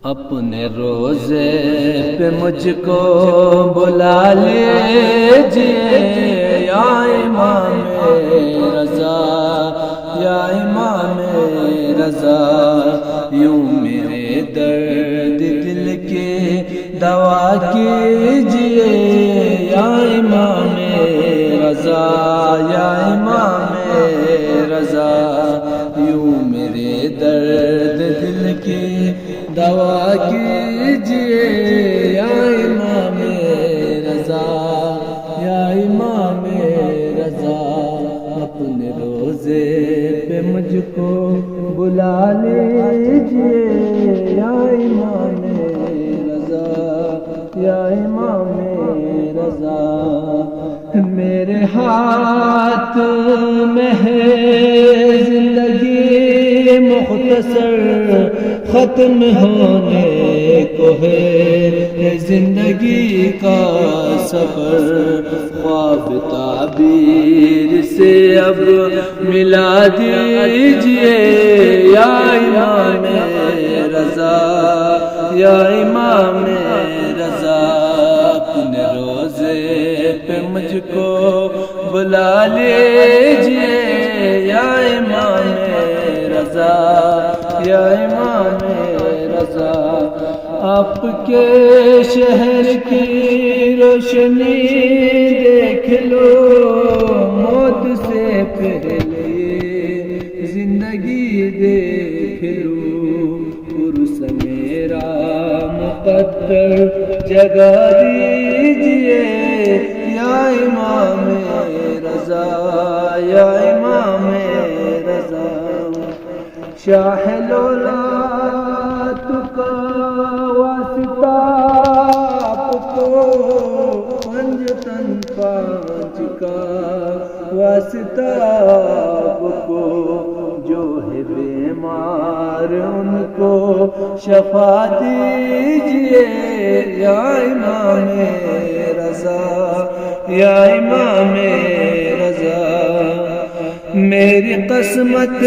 اپنے روزے پہ مجھ کو بلا لیجئے یا امام رضا، یا امام رضا، یوں میرے درد دل کی دوا کیجئے یا امام رضا، یا امام رضا، یوں میرے درد دل کی دوا کیجئے یا امام رضا، یا امام رضا، اپنے روزے پہ مجھ کو بلا لیجئے یا امام رضا، یا امام رضا، میرے ہاتھ میں ہے زندگی مختصر، ختم ہونے کو ہے زندگی کا سفر، خواب تعبیر سے اب ملا دیجئے یا امام رضا، یا امام رضا، اپنے روزے پہ مجھ کو بلا لیجئے یا امام رضا، یا امام رضا، آپ کے شہر کی روشنی دیکھ لو، موت سے پہلے زندگی دیکھ لو، عرس میرا مقدر جگا دیجئے یا امام رضا، یا امام رضا، شاہ لولات کا واسطہ آپ کو، پنجتن پانچ کا واسطہ آپ کو، جو ہے بیمار ان کو شفا دیجئے یا امام رضا، یا امام رضا، میری قسمت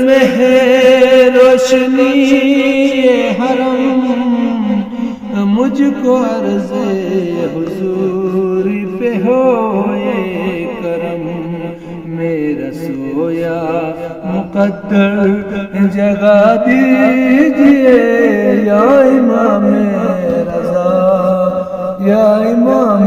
میں ہے روشنی حرم، مجھ کو عرض حضور پہ ہوئے کرم، میرا سویا مقدر جگا دیجئے یا امام رضا، یا امام